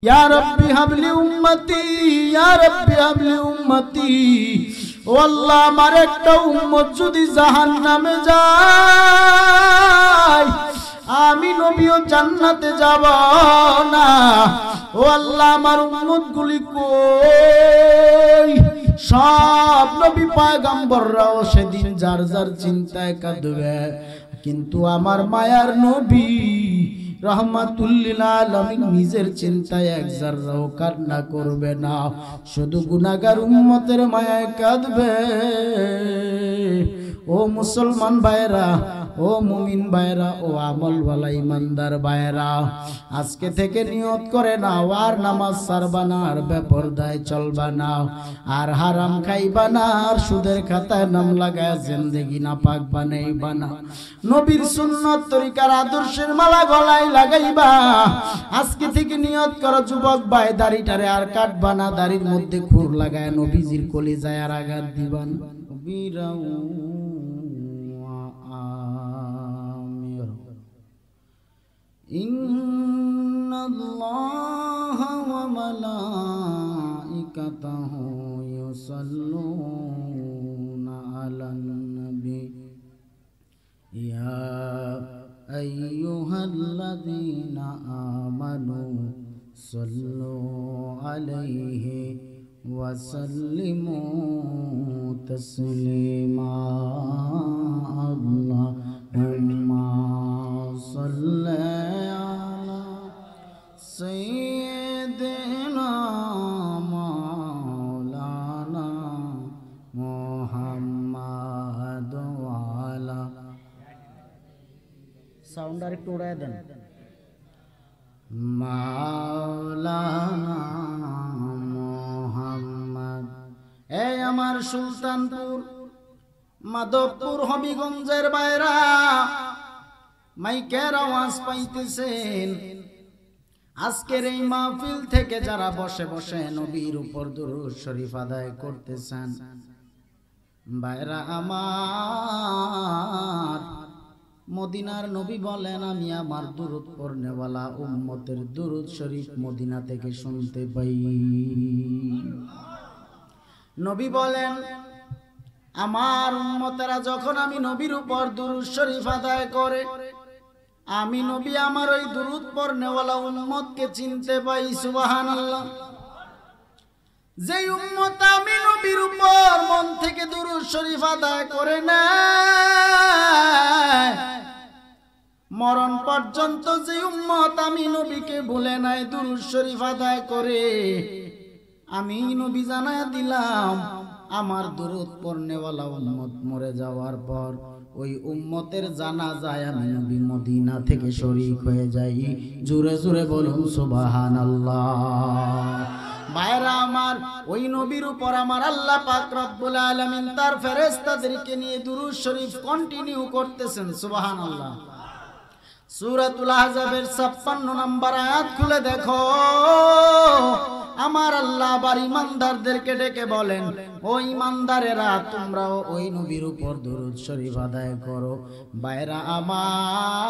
या रब्बी हबली उम्मती या रब्बी हबली उम्मती ओ अल्लाह আমার একটা উম্মত যদি জাহান্নামে যায় আমি নবীও জান্নাতে যাব না ও আল্লাহ আমার উম্মতগুলি কই সব নবী পয়গম্বররাও সেদিন যার যার চিন্তায় কাঁদবে কিন্তু আমার মায়ার নবী रहमतुल लिल आलमीन निजेर चिंताय एक जर्राओ कान्ना करबे ना शुधु गुनाहगार उम्मतेर मायाय काঁদবে ओ मुसलमान भाईरा ओ मुमिन भाईरा ओ আমলওয়ালা ईमानदार भाईरा আজকে থেকে নিয়ত করে নাও আর নামাজ ছাড়বা না আর বেপরদায় চলবা না আর হারাম খাইবা না আর সুদের খাতায় নাম লাগায় জিন্দেগি না পাক বানাইবা না নবীর সুন্নাত তরিকার আদর্শের মালা গলায় লাগাইবা আজকে থেকে নিয়ত করো যুবক ভাই দাড়িটারে আর কাটবা না দাড়ির মধ্যে খুর লাগায় নবীজির কলিজায় আর আঘাত দিবা না ইন্নাল্লাহা ওয়া মালাইকাতাহু ইউসাল্লুনা আলান নবী ইয়া আইয়ুহাল্লাযীনা আমানু সাল্লু আলাইহি ওয়া সাল্লিমু তাসলিমা আল্লাহুম্মা সাল্লি আলা সাইয়্যিদিনা মাওলানা মুহাম্মাদ ওয়া আলা সাউন্ড আর একটু উড়ায় দেন মাওলানা মুহাম্মদ এই আমার সুলতানপুর মাধবপুর হবিগঞ্জের বাইরা মাইকের আওয়াজ পাইতেছেন আজকের এই মাহফিল থেকে যারা বসে বসে নবীর উপর দুরূদ শরীফ আদায় করতেছেন বাইরা আমার মদিনার নবী বলেন আমি আমার দুরূদ পড়নেওয়ালা উম্মতের দুরূদ শরীফ মদিনা থেকে শুনতে পাই নবী বলেন আমার উম্মতেরা যখন আমি নবীর উপর দুরূদ শরীফ আদায় করে আমি নবী আমার ওই দুরূদ পড়নেওয়ালা উম্মতকে চিনতে পাই সুবহানাল্লাহ যে উম্মত আমি নবীর উপর মন থেকে দুরূদ শরীফ আদায় করে না মরণ পর্যন্ত যে উম্মত আমি নবীকে ভুলে নাই দুরূদ শরীফ আদায় করে আমি নবী জানায়া দিলাম আমার দুরূদ পড়নেওয়ালা উম্মত মরে যাওয়ার পর ওই উম্মতের জানাজায় আমি নবী মদিনা থেকে শরীক হয়ে যাই জোরে জোরে বলুন সুবহানাল্লাহ ভাইরা আমার ওই নবীর উপর আমার আল্লাহ পাক রব্বুল আলামিন তার ফেরেশতাদেরকে নিয়ে দুরূদ শরীফ কন্টিনিউ করতেছেন সুবহানাল্লাহ সূরাতুল আহজাবের 56 নম্বর আয়াত খুলে দেখো আমার আল্লাহ আবার ঈমানদারদেরকে ডেকে বলেন ও ঈমানদারেরা তোমরাও ওই নবীর উপর দুরূদ শরীফ আদায় করো ভাইরা আমার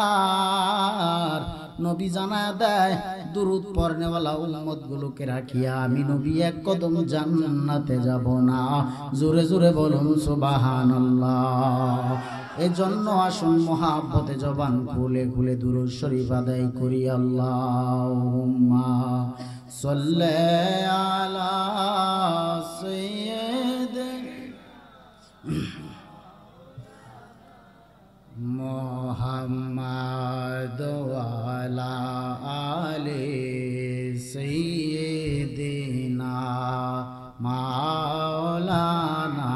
নবী জানায়া দেয় দুরূদ পড়নেওয়ালা উম্মতগুলোকে রাখিয়া আমি নবী এক কদম জান্নাতে যাব না জোরে জোরে বলুন সুবহানাল্লাহ এজন্য আসুন মহাব্বতে জবান খুলে খুলে দুরূদ শরীফ আদায় করি আল্লাহুম্মা সাল্লি আলা সাইয়্যিদিনা মুহাম্মাদ ওয়া আলা আলি সাইয়্যিদিনা মাওলানা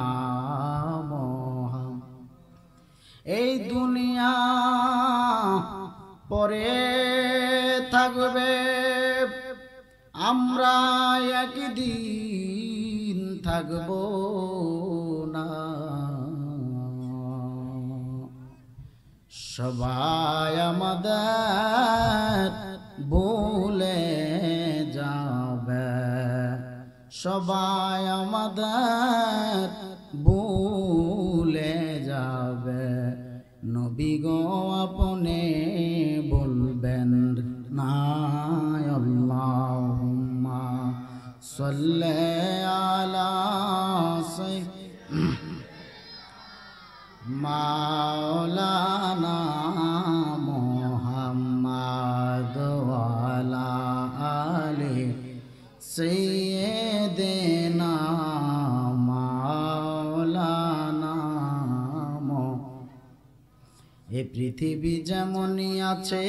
এই দুনিয়া পরে থাকবে আমরা একদিন থাকব না সবাই আমাদের ভুলে যাবে সবাই আমাদের ভুলে যাবে নবী গো আপনি বলবেন না আল্লাহ সাল্লি আলা মাওলানা মুহাম্মদ ওয়া আলা আলি সাইয়্যিদিনা মাওলানা। এই পৃথিবী যেমনই আছে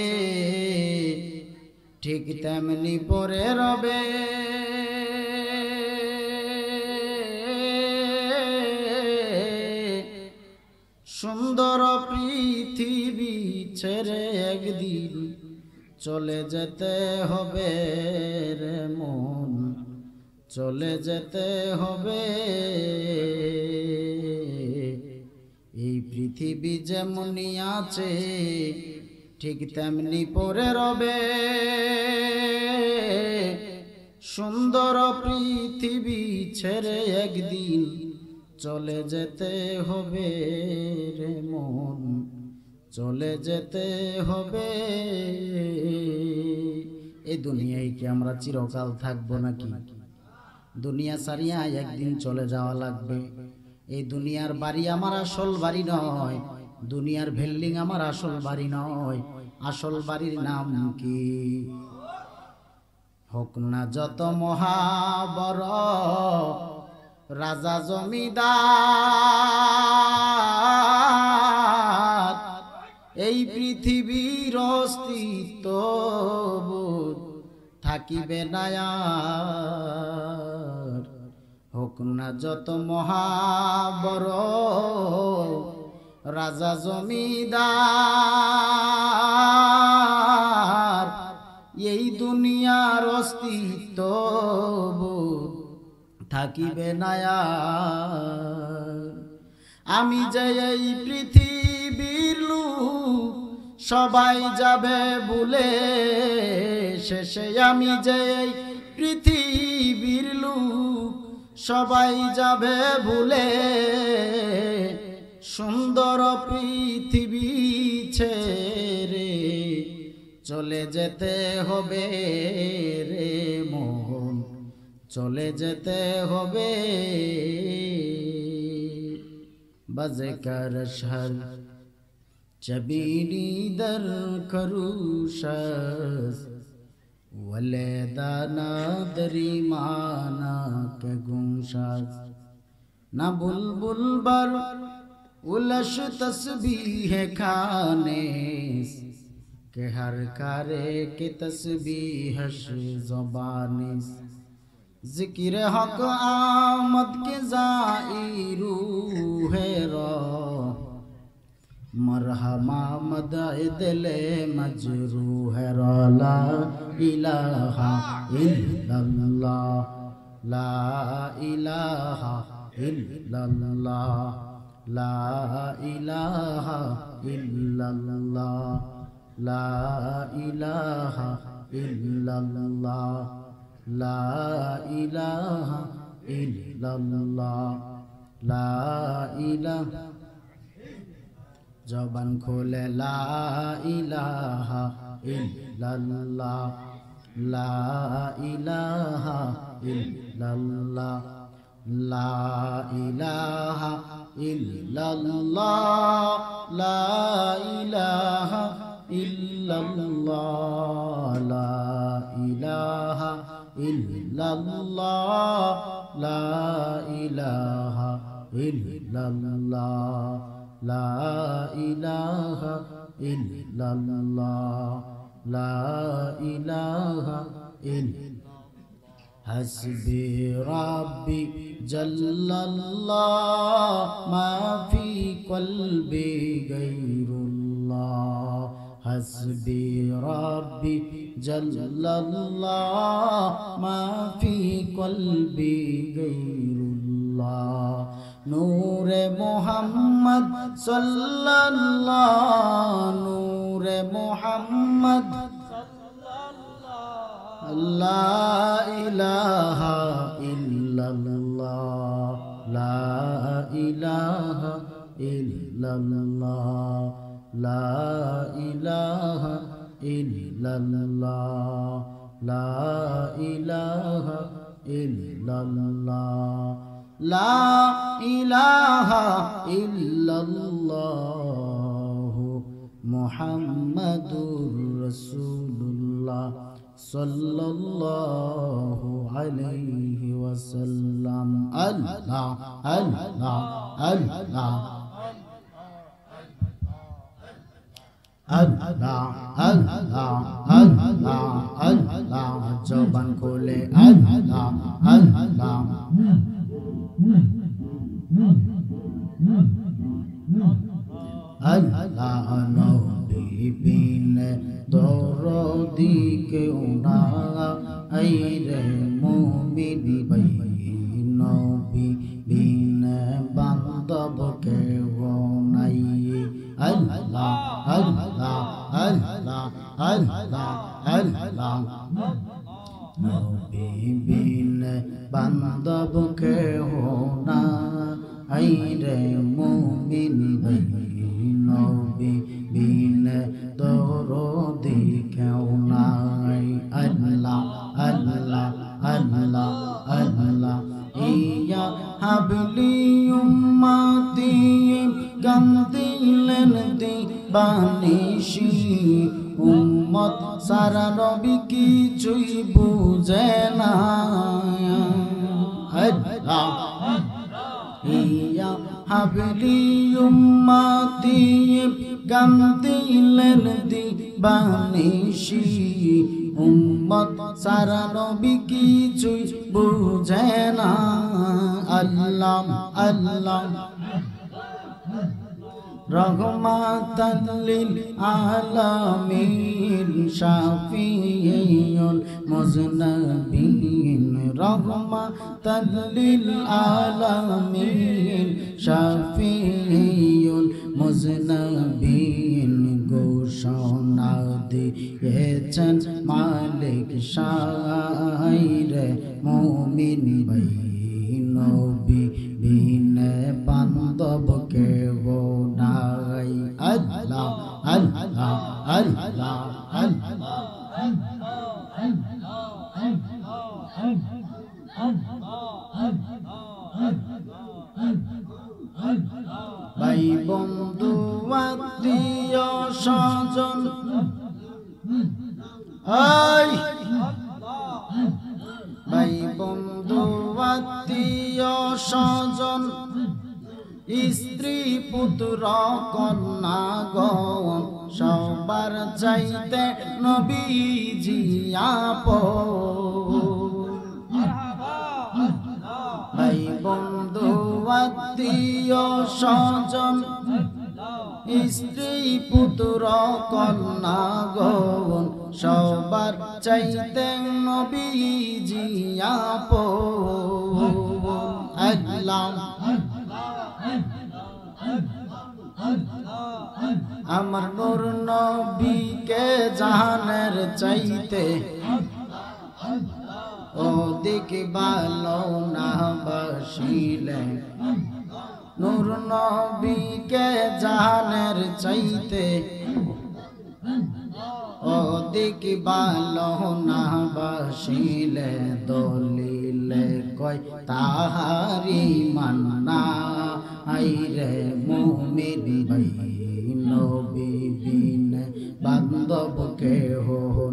ঠিক তেমনি পরে রবে, সুন্দর পৃথিবী ছেড়ে একদিন চলে যেতে হবে রে মন, চলে যেতে হবে। এই পৃথিবী যেমনই আছে ঠিক তেমনি পরে রবে, সুন্দর পৃথিবী ছেড়ে একদিন চলে যেতে হবে রে মন, চলে যেতে হবে। এই দুনিয়ায় কি আমরা চিরকাল থাকবো নাকি? দুনিয়া ছাড়িয়া একদিন চলে যাওয়া লাগবে। এই দুনিয়ার বাড়ি আমার আসল বাড়ি নয়, দুনিয়ার বিল্ডিং আমার আসল বাড়ি নয়। আসল বাড়ির নাম কি? হোক না যত মহাবড় রাজা জমিদার, এই পৃথিবীর অস্তিত্ব থাকিবে না আর। হোক না যত মহাবড় রাজা জমিদার, এই দুনিয়ার অস্তিত্ব থাকিবে না আর। আমি যে এই পৃথিবীর লোক সবাই যাবে ভুলে, শেষে আমি যে এই পৃথিবীর লোক সবাই যাবে ভুলে, সুন্দর পৃথিবী ছেড়ে চলে যেতে হবে রে মন, চলে যেতে হবে। बज़कर शर चबीनी दर करूशस वलेदाना दरी माना के गुमशस ना बुलबुल बर उलश तस्बीह खाने के हर कारे के तस्बीहश ज़बानिस जिक्र हक आमद के ज़ाइरू है रो मरहमा मदाए दिले मजरू है रो ला इलाहा इल्लल्लाह ला इलाहा इल्लल्लाह ला इलाहा इल्लल्लाह ला इलाहा इल्लल्लाह ला इलाहा इल्लल्लाह ला इलाहा। जबान खोले ला इलाहा इल्लल्लाह ला इलाहा इल्लल्लाह ला इलाहा इल्लल्लाह ला इलाहा इल्लल्लाह ला इलाहा इल्लल्लाह ला इलाहा इल्लल्लाह ला इलाहा इल्लल्लाह ला इलाहा इल्लल्लाह। हस्बी रब्बी जल्लल्लाह मा फी क़ल्बी गैरुल्लाह। हस्बी रब्बी जल्लल्लाह मा फी क़ल्बी गैरुल्लाह। नूरे मोहम्मद सल्लल्लाह नूरे मोहम्मद ला इलाहा इल्लल्लाह ला इलाहा इल्लल्लाह ला इलाहा इल्लल्लाह ला इलाहा ইল্লাল্লাহ লা ইলাহা ইল্লাল্লাহ মুহাম্মাদুর রাসূলুল্লাহ সাল্লাল্লাহু আলাইহি ওয়াসাল্লাম আল্লাহ আল্লাহ আল্লাহ আল্লাহ আল্লাহ আল্লাহ আল্লাহ জবান খুলে আল্লাহ আল্লাহ আল্লাহ নবী বিনে দরদি কেউ না আইরে মুমিন ভাই নবী বিনে বান্ধব কেউ নাই আল্লাহ আল্লাহ আল্লাহ আল্লাহ আল্লাহ নবী বিনে বান্ধব কেউ না আইরে মুমিন ভাই নবী বিনে দরদি কেউ নাই আল্লাহ আল্লাহ আল্লাহ আল্লাহ ইয়া হাবলি উম্মতি কান্দিলেন দিবানিশি উম্মত সারা নবী কিছুই বুঝে না আল্লাহ ইয়া হাবলি উম্মতি কান্দিলেন দিবানিশি উম্মত সারা নবী কিছুই বুঝে না আল্লাহ আল্লাহ রহমাতাল লিল আলামিন শাফিউল মুজনবিন রহমাতাল লিল আলামিন শাফিউল মুজনবিন ঘোষণা দিয়েছেন মালিক শাইরে মুমিন ভাই নবী বিনে বান্ধব কেউ নাই আল্লাহ আল্লাহ আল্লাহ আল্লাহ ভাই বন্ধু আত্মীয় স্বজন ভাই বন্ধু আত্মীয় স্বজন স্ত্রী পুত্র কন্যা গণ সবার চাইতে নবীজি আপন ভাই বন্ধু আত্মীয় স্বজন স্ত্রী পুত্র কন্যা গণ সবার চাইতে নবীজি আপন আল্লাহ আমার নূর নবীকে জাহানের চাইতে অধিক ভালো না বাসিলেন নূর নবীকে জাহানের চাইতে অধিক ভালো না বাসিলে দলিলে কয় তাহারি মান্না আইরে মুমিন ভাই নবী বিনে বান্ধব কেহ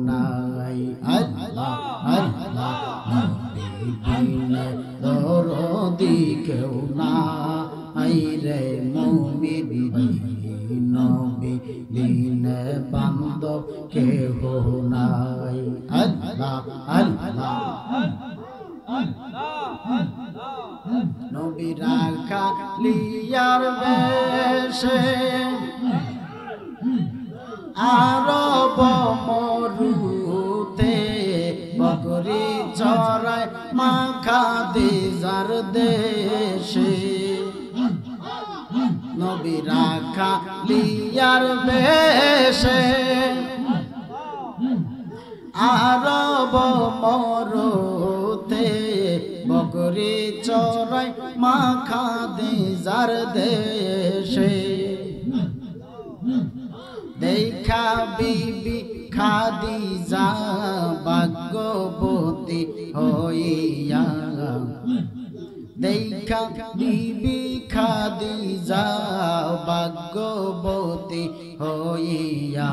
নাই আল্লাহ আল্লাহ নবী বিনে দরদি কেউ না আইরে মুমিন ভাই নবী বিনে বান্ধব কেহ নাই আল্লাহ আল্লাহ নবী রাখা লিয়ার বেশে আরব মরুতে বকরি চড়ায় মাখা দিজার দেশে নবী রাখা লিয়ার বেশে আরব মরুতে বকরি চড়ায় মাখা দিজার দেশে দেখা বিবি খাদিজা ভাগ্যবতী হইয়া দেখা বিবি খাদিজা ভাগ্যবতী হইয়া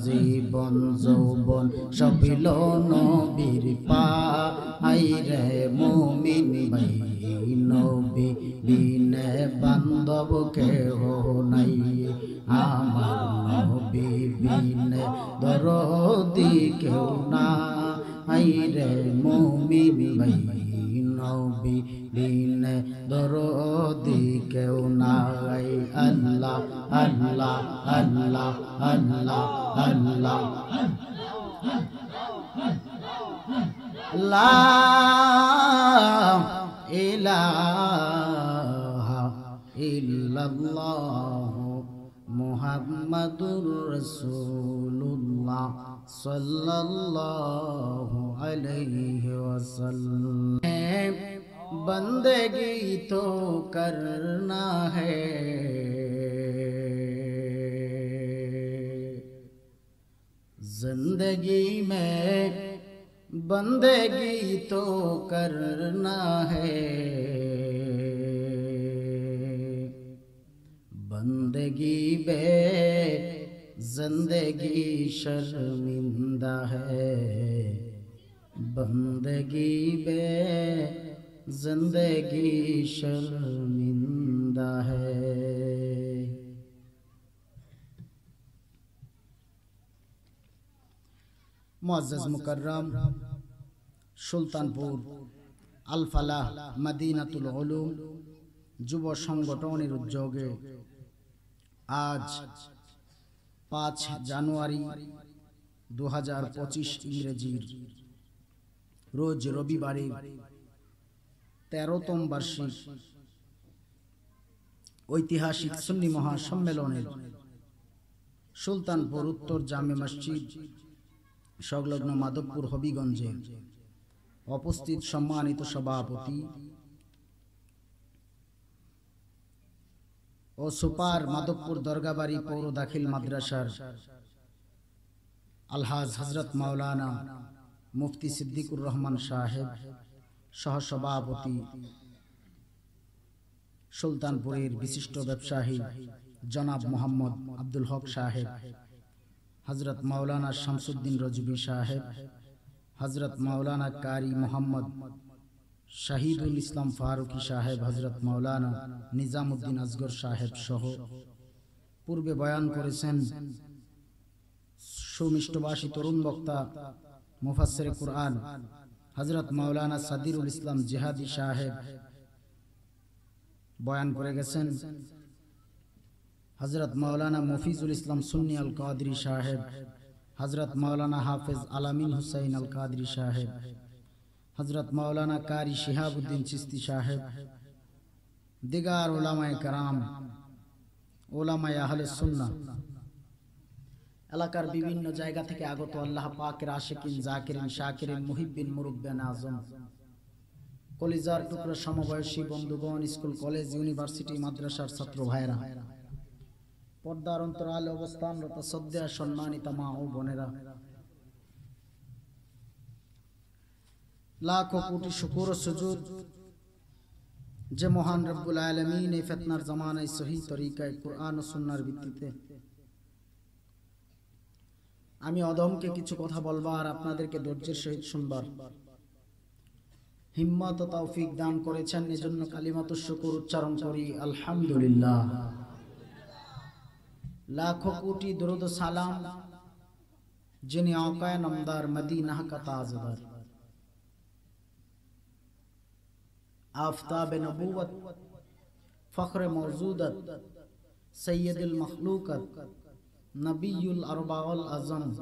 জীবন যৌবন সবিল নবীর পাই রে মুমিন ভাই নবী বিনে বান্ধব কেহ নাই আমার নবী বিনে দরদি কেউ নাই রে মুমিন ভাই নবী বিনে দরদি কেউ নাই আল্লাহ আল্লাহ আল্লাহ আল্লাহ আল্লাহ লা ইলাহা ইল্লাল্লাহ মুহাম্মাদুর রাসূলুল্লাহ सल्लल्लाहु अलैहि वसल्लम बंदगी तो करना है जिंदगी में बंदगी तो करना है बंदगी बे जिंदगी शर्मिंदा है बंदगी बे जिंदगी शर्मिंदा है मुअज़्ज़ज़ मुकर्रम सुल्तानपुर আল ফালাহ মদিনাতুল উলুম যুব সংগঠনের উদ্যোগে আজ 5 জানুয়ারি 2025 ইংরেজির রোজ রবিবারে 13তম বার্ষিক ঐতিহাসিক সুন্নি মহাসম্মেলনের সুলতানপুর উত্তর জামে মসজিদ সংলগ্ন মাধবপুর হবিগঞ্জে উপস্থিত সম্মানিত সভাপতি ও সুপার মাধবপুর দরগাবাড়ি পৌর দাখিল মাদ্রাসার আলহাজ হযরত মাওলানা মুফতি সিদ্দিকুর রহমান সাহেব সহ সভাপতি সুলতানপুরের বিশিষ্ট ব্যবসায়ী জনাব মোহাম্মদ আব্দুল হক সাহেব হযরত মাওলানা শামসুদ্দিন রজবি সাহেব হযরত মাওলানা কারি মোহাম্মদ শহীদুল ইসলাম ফারুকি সাহেব হযরত মাওলানা নিজামউদ্দিন আসগর সাহেব সহ পূর্বে বয়ান করেছেন সুমিষ্টভাষী তরুণ বক্তা মুফাসসিরে কুরআন হযরত মাওলানা সাদিরুল ইসলাম জিহাদি সাহেব বয়ান করে গেছেন হযরত মাওলানা মুফিজুল ইসলাম সুন্নি আল কাদরি সাহেব হযরত মাওলানা হাফেজ আলামিন হুসাইন আল কাদরি সাহেব হযরত মাওলানা কারি শিহাবউদ্দিন চিশতি সাহেব দিগার উলামায়ে কেরাম উলামায়ে আহলে সুন্নাহ এলাকার বিভিন্ন জায়গা থেকে আগত আল্লাহ পাকের আশিকিন জাকিরিন শাকিরিন মুহিব্বিন মুরব্বিয়ান আযম কলিজার টুকরা সমবয়সী বন্ধুগণ স্কুল কলেজ ইউনিভার্সিটি মাদ্রাসার ছাত্র ভাইরা পর্দার অন্তরালে অবস্থানরত শ্রদ্ধা সম্মানিত মা ও বোনেরা লাখো কোটি শুকর ও সুজুদ যে মহান রব্বুল আলামিন এই ফিতনার জামানায় সহি তরিকায় কুরআন ও সুন্নাহর ভিত্তিতে আমি অদমকে কিছু কথা বলবার আপনাদেরকে ধৈর্যের সহিত শুনবার হিম্মত ও তৌফিক দান করেছেন এজন্য কালিমাতুশ শুকর উচ্চারণ করি আলহামদুলিল্লাহ লাখো কোটি দরুদ ও সালাম যিনি আকায়ে নামদার মদিনা কা তাজদার आफताब नबूवत फख्र मौजूदत सैयदुल मखलूकत नबीयुल अरबाउल आज़म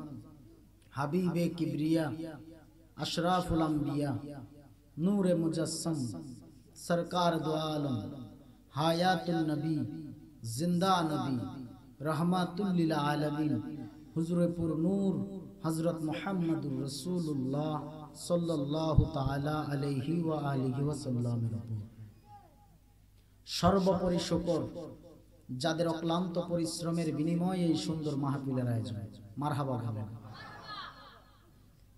हबीबे किब्रिया अशराफुल अंबिया नूरे मुजस्सम सरकार दो आलम हयातुन नबी जिंदा नबी रहमतुल लिल आलमीन हुजूरे पुर नूर हजरत मुहम्मदुर रसूलुल्लाह सल्लल्लाहु ताआला अलैहि व आलिहि ওয়াসাল্লাম সর্বোপরি শুকর যাদের অক্লান্ত পরিশ্রমের বিনিময়ে এই সুন্দর মাহফিলের আয়োজন মারহাবা বলেন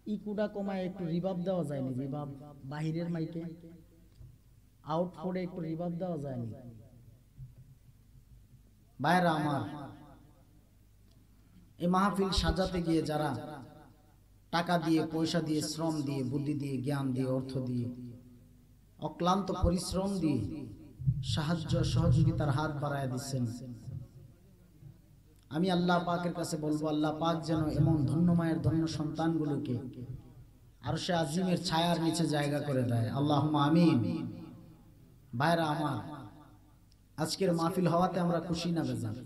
ইকুটা কমায় একটু রিভাব দেওয়া যায়নি? রিভাব বাহিরের মাইকে আউট করে একটু রিভাব দেওয়া যায়নি? ভাইরা আমার, এই মাহফিল সাজাতে গিয়ে যারা টাকা দিয়ে, পয়সা দিয়ে, শ্রম দিয়ে, বুদ্ধি দিয়ে, জ্ঞান দিয়ে, অর্থ দিয়ে, অক্লান্ত পরিশ্রম দিয়ে সাহায্য সহযোগিতার হাত বাড়ায় দিচ্ছেন, আমি আল্লাহ পাকের কাছে বলবো, আল্লাহ পাক যেন এমন ধন্য মায়ের ধন্য সন্তানগুলোকে আরশে আজিমের ছায়ার নিচে জায়গা করে দেয়। আল্লাহুম্মা আমিন। ভাইরা আমার, আজকের মাহফিল হওয়াতে আমরা খুশি না বেজার?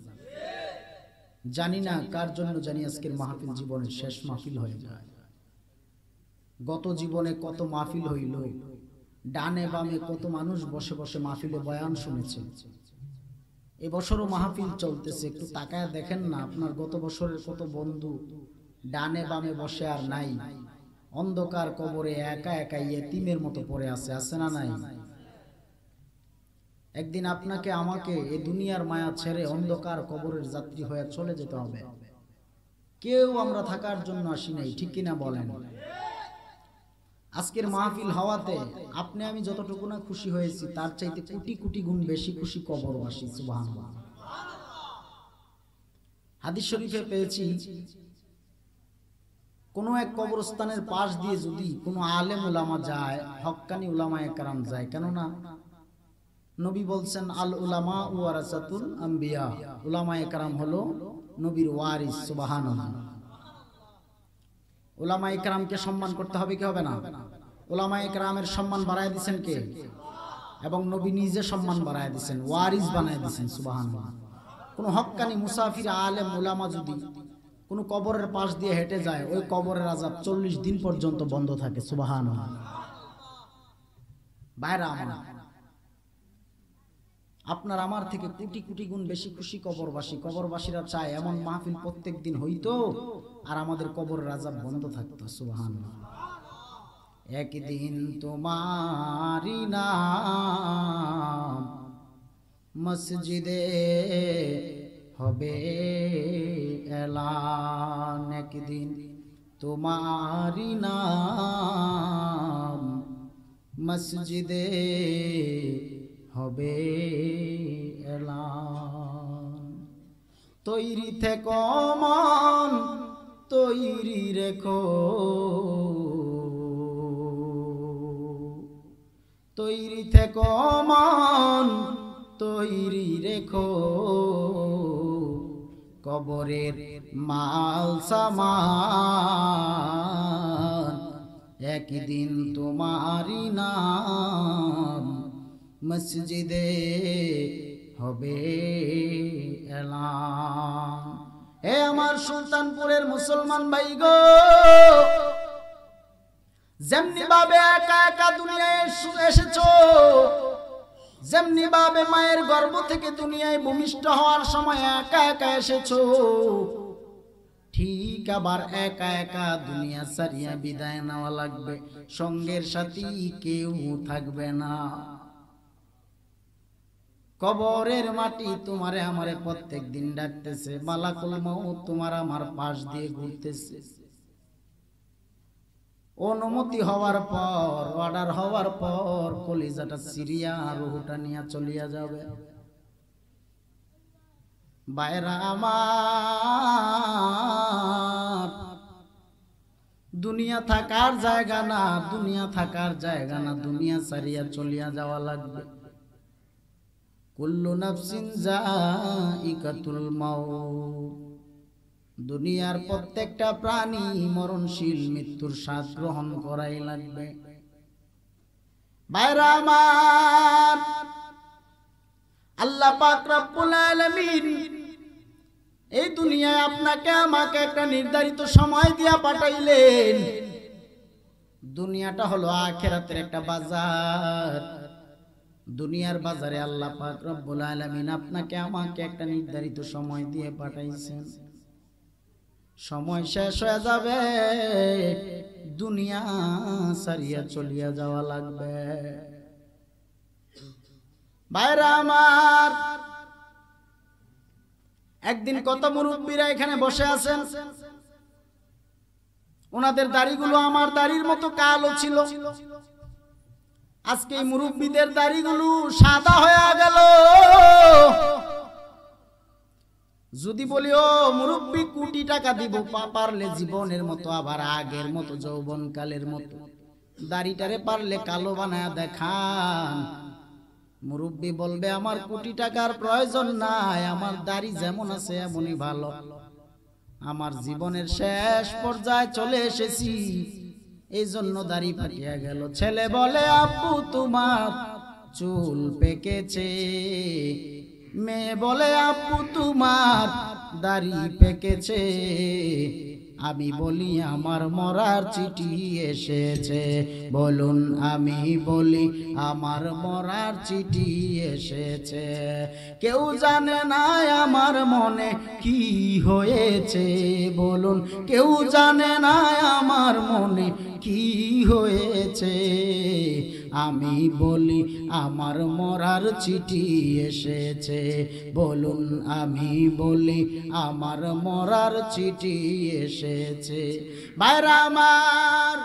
জানি না কার জন্য জানি আজকের মাহফিল জীবনের শেষ মাহফিল হয়ে যায়। গত জীবনে কত মাহফিল হইল, ডানে বামে কত মানুষ বসে বসে মাহফিলে বয়ান শুনেছে। এবছরও মাহফিল চলতেছে, একটু তাকায় দেখেন না আপনার গত বছরের কত বন্ধু ডানে বামে বসে আর নাই, অন্ধকার কবরে একা একা ইয়েতিমের মতো পড়ে আছে, আছে না নাই? একদিন আপনাকে আমাকে এই দুনিয়ার মায়া ছেড়ে অন্ধকার কবরের যাত্রী হয়ে চলে যেতে হবে। কেউ আমরা থাকার জন্য আসি নাই, ঠিক কিনা বলেন? আজকের মাহফিল হওয়াতে আপনি আমি যতটুকু না খুশি হয়েছি, তার চাইতে কোটি কোটি গুণ বেশি খুশি কবরবাসী। সুবহানাল্লাহ। হাদিস শরীফে পেয়েছি, কোন এক কবরস্থানের পাশ দিয়ে যদি কোনো আলেম উলামা যায়, হক্কানি উলামায়ে কেরাম যায়, কেননা নবী বলছেন আল উলামা ওয়ারাসাতুল আম্বিয়া, উলামায়ে কেরাম হলো নবীর ওয়ারিস। সুবহানাল্লাহ। উলামায়ে কেরামকে সম্মান করতে হবে কি হবে না? উলামায়ে কেরামের সম্মান বাড়ায় দিবেন কে? এবং নবী নিজে সম্মান বাড়ায় দিবেন, ওয়ারিস বানায় দিবেন। সুবহানাল্লাহ। কোন হক্কানি মুসাফির আলেম উলামা যদি কোন কবরের পাশ দিয়ে হেঁটে যায়, ওই কবরের আযাব 40 দিন পর্যন্ত বন্ধ থাকে। সুবহানাল্লাহ। ভাইরা আমার, আপনার আমার থেকে কোটি কোটি গুণ বেশি খুশি কবরবাসী। কবরবাসীরা চায় এমন মাহফিল প্রত্যেক দিন হইতো আর আমাদের কবরের আযাব বন্ধ থাকতো। সুবহানাল্লাহ। একদিন তোমারি নাম মসজিদে হবে এলান, একদিন তোমারি নাম মসজিদে হবে এলান। তৈরি থেকো মন, তৈরি রেখো, তৈরি থেকো মন, তৈরি রেখো, কবরের মাল সামান একদিন তোমারি নাম মসজিদে হবে এলান। হে আমার সুলতানপুরের মুসলমান ভাই গো, যেমনি ভাবে একা একা দুনিয়ায় এসেছো, যেমনি ভাবে মায়ের গর্ভ থেকে দুনিয়ায় ভূমিষ্ঠ হওয়ার সময় একা একা এসেছো, ঠিক আবার একা একা দুনিয়া ছাড়িয়া বিদায় নেওয়া লাগবে। সঙ্গের সাথী কেউ থাকবে না। কবরের মাটি তোমারে আমারে প্রত্যেক দিন ডাকতেছে, মালাকুল মউত তোমার আমার পাশ দিয়ে ঘুরতেছে। অনুমতি হওয়ার পর, অর্ডার হওয়ার পর কলিজাটা সিরিয়া রুহটা নিয়ে চলিয়া যাবে। বাইরা আমার, দুনিয়া থাকার জায়গা না, দুনিয়া থাকার জায়গা না, দুনিয়া ছাড়িয়া চলিয়া যাওয়া লাগবে। কুল্লু নাফসিন যায়িকাতুল মাউত, দুনিয়ার প্রত্যেকটা প্রাণী মরণশীল মৃত্যুর স্বাদ গ্রহণ করাই লাগবে। ভাইরা আমার, আল্লাহ পাক রব্বুল আলামিন এই দুনিয়ায় আপনাকে আমাকে একটা নির্ধারিত সময় দিয়া পাঠাইলেন। দুনিয়াটা হলো আখিরাতের একটা বাজার। দুনিয়ার বাজারে আল্লাহ পাক রব্বুল আলামিন আপনাকে আমাকে একটা নির্ধারিত সময় দিয়ে পাঠাইছেন। সময় শেষ হয়ে যাবে, দুনিয়া ছাড়িয়া চলিয়া যাওয়া লাগবে। ভাইরা আমার, একদিন কত মুরব্বীরা এখানে বসে আছেন, ওনাদের দাড়িগুলো আমার দাড়ির মতো কালো ছিল, আজকে এই মুরব্বীদের দাড়িগুলো সাদা হয়ে গেল। যদি বলি ও মুরব্বী কোটি টাকা দিব, পারলে জীবনের মতো আবার আগের মতো যৌবন কালের মতো দাড়িটারে পারলে কালো বানায় দেখান, মুরব্বী বলবে আমার কোটি টাকার প্রয়োজন নাই, আমার দাড়ি যেমন আছে এমনই ভালো, আমার জীবনের শেষ পর্যায়ে চলে এসেছি, এই জন্য দাড়ি ফাটিয়া গেল। ছেলে বলে আব্বু তোমার চুল পেকেছে, মেয়ে বলে আব্বু তোমার দাড়ি পেকেছে, আমি বলি আমার মরার চিঠি এসেছে, বলুন আমি বলি আমার মরার চিঠি এসেছে। কেউ জানে না আমার মনে কি হয়েছে, বলুন কেউ জানে না আমার মনে কি হয়েছে, আমি বলি আমার মরার চিঠি এসেছে, বলুন আমি বলি আমার মরার চিঠি এসেছে। ভাইরা আমার,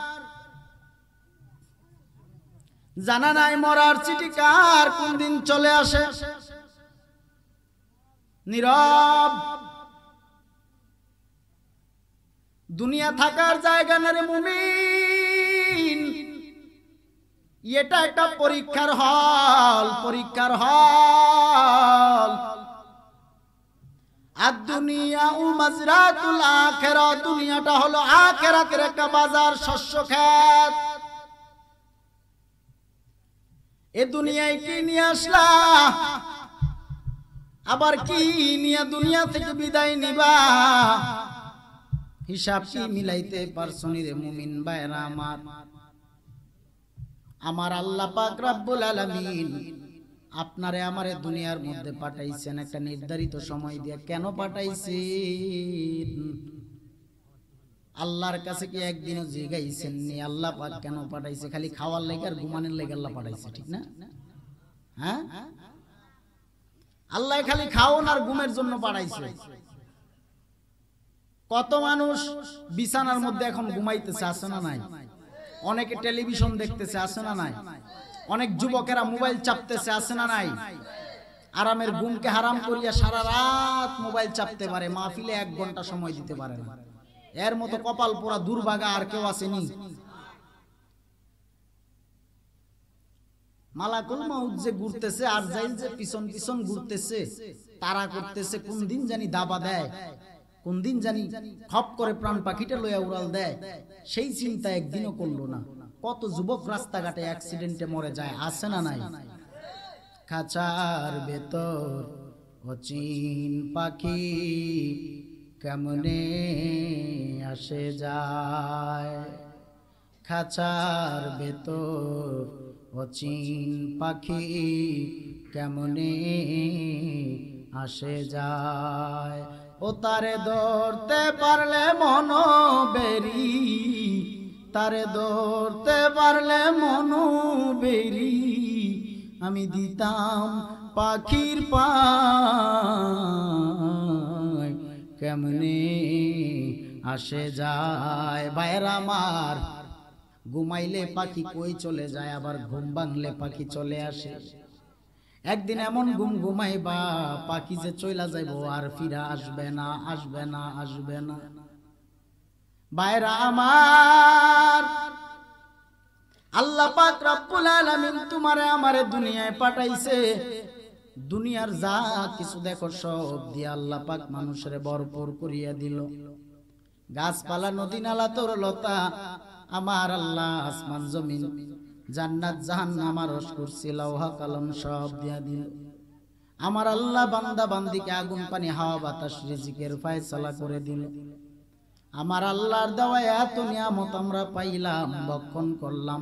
জানা নাই মরার চিঠি কার কোন দিন চলে আসে? নীরব, দুনিয়া থাকার জায়গা না রে মুমিন, এটা একটা পরীক্ষার হল, পরীক্ষার হল। আর দুনিয়া ও মাজরাতুল আখিরা, দুনিয়াটা হলো আখিরাতের একটা বাজার, শস্য ক্ষেত। এ দুনিয়ায় কি নিয়ে আসলা, আবার কি নিয়ে দুনিয়া থেকে বিদায় নিবা, হিসাব কি মিলাইতে পারছো নি রে মুমিন ভাইরা আমার? আমার আল্লাহ পাক রব্বুল আলামিন আপনারে আমারে দুনিয়ার মধ্যে পাঠাইছেন একটা নির্ধারিত সময় দিয়ে। কেন পাঠাইছেন? আল্লাহর কাছে কি একদিনও জিজ্ঞাইছেন নি আল্লাহ পাক কেন পাঠাইছে? খালি খাওয়ার লাগি আর ঘুমানোর লাগি আল্লাহ পাঠাইছে, ঠিক না? হ্যাঁ, আল্লাহ খালি খাওন আর ঘুমের জন্য পাঠাইছে। কত মানুষ বিছানার মধ্যে এখন ঘুমাইতেছে, আছে না নাই? অনেকে টেলিভিশন দেখতেছে, আছে না নাই? অনেক যুবকেরা মোবাইল চাপতেছে, আছে না নাই? আরামের ঘুমকে হারাম করিয়া সারা রাত মোবাইল চাপতে পারে, মাহফিলে 1 ঘন্টা সময় দিতে পারে না। এর মতো কপাল পোড়া দুর্ভাগা আর কেউ আসেনি? মালাকুল মাউত যে ঘুরতেছে আর যাই যে পিছন পিছন ঘুরতেছে, তারা করতেছে কোন দিন জানি দাবা দেয়, কোন দিন জানি খপ করে প্রাণ পাখিটা লইয়া উড়াল দেয়, সেই চিন্তা একদিনও করলো না। কত যুবক রাস্তাঘাটে অ্যাক্সিডেন্টে মরে যায়, আছে না নাই? খাঁচার ভেতর অচিন পাখি কেমনে আসে যায়, খাঁচার ভেতর অচিন পাখি কেমনে আসে যায়, ও তারে ধরতে পারলে মন বেরি, তারে ধরতে পারলে মন বেরি, আমি দিতাম পাখির পায় কেমনে আসে যায়। ভাইরা আমার, ঘুমাইলে পাখি কই চলে যায়, আবার ঘুম ভাঙলে পাখি চলে আসে। একদিন এমন ঘুম ঘুমাইবা পাখি যে চইলা যাইবো আর ফিরা আসবে না, আসবে না, আসবে না। ভাইরা আমার, আল্লাহ পাক রব্বুল আলামিন তোমারে আমারে দুনিয়ায় পাঠাইছে। দুনিয়ার যা কিছু দেখো সব দিয়ে আল্লাহ পাক মানুষের ভরপুর করিয়া দিল। গাছপালা, নদী নালা, তরলতা আমার আল্লাহ আসমান জমিন, জান্নাত জাহান্নাম, আরশ কুরসি, লৌহ কলম সব দিয়া দিল। আমার আল্লাহ বান্দা বান্দিকে আগুন পানি হাওয়া বাতাস রিজিকের ফয়সালা করে দিল। আমার আল্লাহর দেওয়া এত নিয়ামত আমরা পাইলাম, ভক্ষণ করলাম।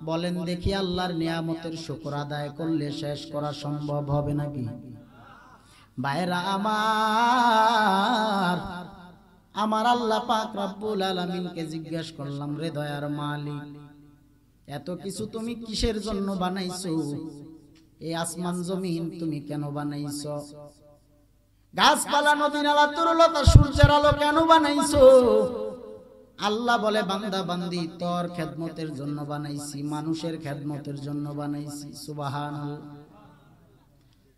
বলেন দেখি আল্লাহর নিয়ামতের শুকর আদায় করলে শেষ করা সম্ভব হবে নাকি? ভাইরা আমার, আমার আল্লাহ পাক রব্বুল আলামিনকে জিজ্ঞেস করলাম, রে দয়ার মালিক, এত কিছু তুমি কিসের জন্য বানাইছো? এই আসমান জমিন তুমি কেন বানাইছো? গাছপালা, নদী নালা, তরলতা, সূর্যের আলো কেন বানাইছো? আল্লাহ বলে বান্দা বান্দি তোর খেদমতের জন্য বানাইছি, মানুষের খেদমতের জন্য বানাইছি। সুবহানাল্লাহ।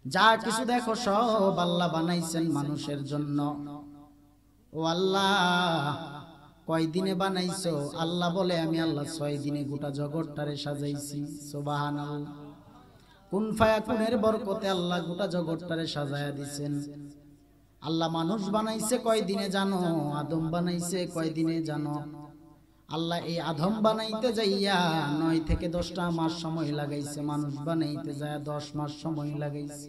যা কিছু দেখো সব আল্লাহ বানাইছেন মানুষের জন্য। ও আল্লাহ কয়দিনে বানাইছো? আল্লাহ বলে আমি আল্লাহ 6 দিনে গোটা জগৎটারে সাজাইছি। সুবহানাল্লাহ। কুন ফায়াকুনের বরকতে আল্লাহ গোটা জগৎটারে সাজায়া দিছেন। আল্লাহ মানুষ বানাইছে কয়দিনে জানো? আদম বানাইছে কয়দিনে জানো? আল্লাহ এই আদম বানাইতে যাইয়া 9 থেকে 10টা মাস সময় লাগাইছে, মানুষ বানাইতে যায় 10 মাস সময় লাগাইছে।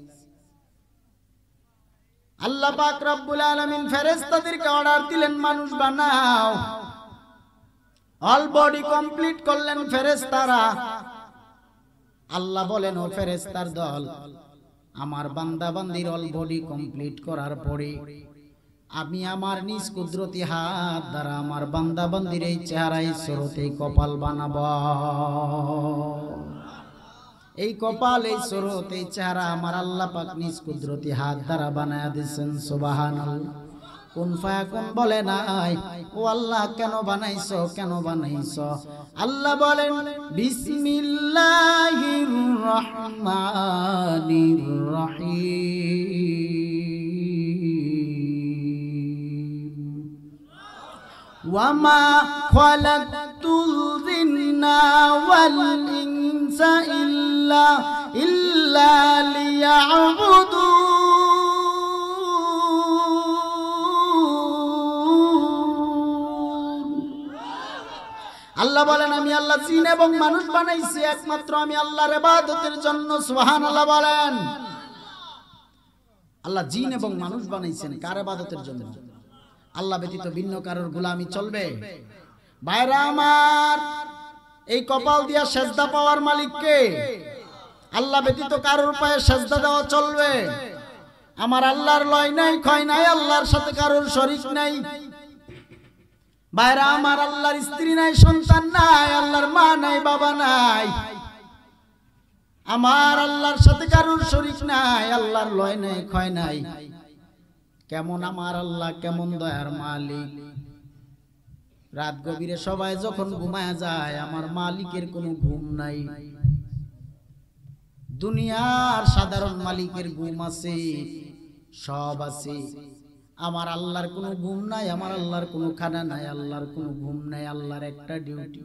আল্লাহ পাক রব্বুল আলামিন ফেরেশতাদেরকে অর্ডার দিলেন মানুষ বানাও। অল বডি কমপ্লিট করলেন ফেরেশতারা। আল্লাহ বলেন ও ফেরেশতার দল, আমার বান্দা বান্দির অল বডি কমপ্লিট করার পরে আমি আমার নিজ কুদরতি হাত দ্বারা আমার বান্দা বান্দির এই চেহারায় সুরতে কপাল বানাবো। এই কপাল, এই সুরত, এই চেহারা আমার আল্লাহ পাক নিজ কুদরতি হাত দ্বারা বানায়া দিয়েছেন। সুবহানাল্লাহ। কুন ফায়াকুন বলে নাই, ও আল্লাহ কেন বানাইছো, কেন বানাইছো? আল্লাহ বলেন বিসমিল্লাহির রহমানির রহিম। ওয়ামা খালাকতুল জিন্না ওয়াল ইনসা ইল্লা লিয়াবুদুন। আল্লাহ বলেন আমি আল্লাহ জিন এবং মানুষ বানাইছি একমাত্র আমি আল্লাহর ইবাদতের জন্য। সুবহানাল্লাহ বলেন। আল্লাহ জিন এবং মানুষ বানাইছেন কার ইবাদতের জন্য? আল্লাহ ব্যতীত ভিন্ন কারোর গোলামি চলবে? ভাইরা আমার, এই কপাল দিয়া সেজদা পাওয়ার মালিক কে? আল্লাহ ব্যতীত কারোর পায়ে সেজদা দেওয়া চলবে? আমার আল্লাহর লয় নাই, ক্ষয় নাই, আল্লাহর সাথে কারোর শরীক নাই। ভাইরা আমার, আল্লাহর স্ত্রী নাই, সন্তান নাই, আল্লাহর মা নাই, বাবা নাই। আমার আল্লাহর সাথে কারোর শরীক নাই, আল্লাহর লয় নাই, ক্ষয় নাই। কেমন আমার আল্লাহ, কেমন দয়ার মালিক। রাত গভীরে সবাই যখন ঘুমায় যায়, আমার মালিকের কোনো ঘুম নাই। দুনিয়ার সাধারণ মালিকের ঘুম আছে, সব আছে। আমার আল্লাহর কোনো ঘুম নাই, আমার আল্লাহর কোনো খানা নাই, আল্লাহর কোনো ঘুম নাই। আল্লাহর একটা ডিউটি।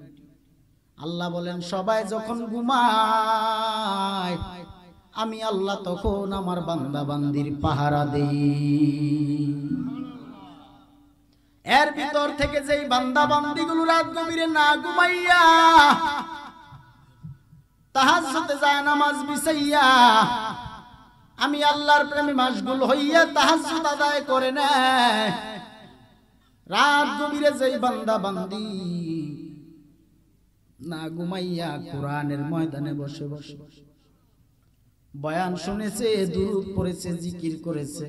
আল্লাহ বলেন সবাই যখন ঘুমায় আমি আল্লাহ তখন আমার বান্দা বান্দির পাহারা দেই। এর ভিতর থেকে যেই বান্দা বান্দিগুলো রাত গভীরে না ঘুমাইয়া তাহাজ্জুদে যায় নামাজ বিছাইয়া আমি আল্লাহর প্রেমে মাশগুল হইয়া তাহাজ্জুদ আদায় করে নেয়, রাত গভীরে যেই বান্দা বান্দি না ঘুমাইয়া কোরআনের ময়দানে বসে বসে বয়ান শুনেছে, দুরূদ পড়েছে, জিকির করেছে,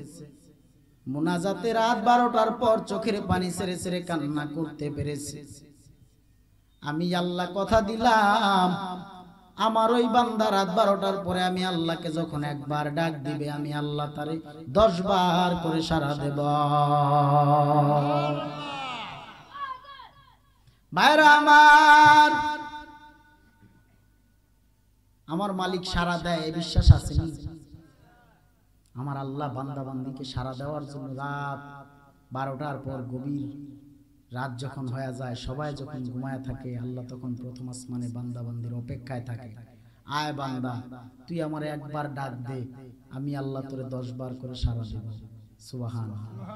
মুনাজাতে রাত 12টার পর চোখের পানি ছেড়ে ছেড়ে কান্না করতে পেরেছে, আমি আল্লাহ কথা দিলাম আমার ওই বান্দা রাত 12টার পরে আমি আল্লাহকে যখন একবার ডাক দিবে আমি আল্লাহ তারে 10 বার করে সাড়া দেব। ভাইরা আমার মালিক সাড়া দেয়, এই বিশ্বাস আছে না? আমার আল্লাহ বান্দা বান্দিকে সাড়া দেওয়ার জন্য রাত 12টার পর গভীর রাত যখন হয়ে যায়, সবাই যখন ঘুমায় থাকে, আল্লাহ তখন প্রথম আসমানে বান্দা বান্দির অপেক্ষায় থাকে। আয় বান্দা, তুই আমার একবার ডাক দে, আমি আল্লাহ তোরে 10 বার করে সাড়া দেব। সুবহানাল্লাহ।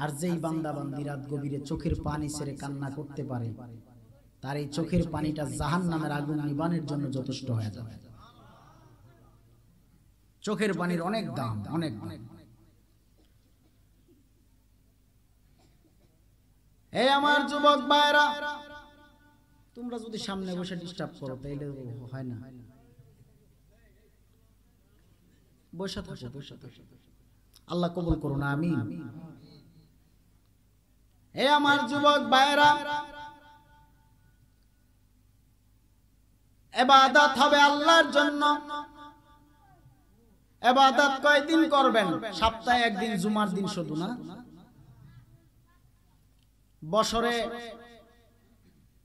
আর যেই বান্দা বান্দি রাত গভীরে চোখের পানি ছেড়ে কান্না করতে পারে, তার এই চোখের পানিটা জাহান্নামের আগুন নিবানের জন্য যথেষ্ট হয়ে যাবে। চোখের পানির অনেক দাম, অনেক দাম। এই আমার যুবক ভাইরা, তোমরা যদি সামনে বসে ডিস্টার্ব করো তাইলে হয় না। বসে থাকো, বসে থাকো। আল্লাহ কবুল করুন, আমিন। এই আমার যুবক ভাইরা, ইবাদত হবে আল্লাহর জন্য। ইবাদত কয়দিন করবেন? সপ্তাহে একদিন, জুমার দিন শুধু না। বছরে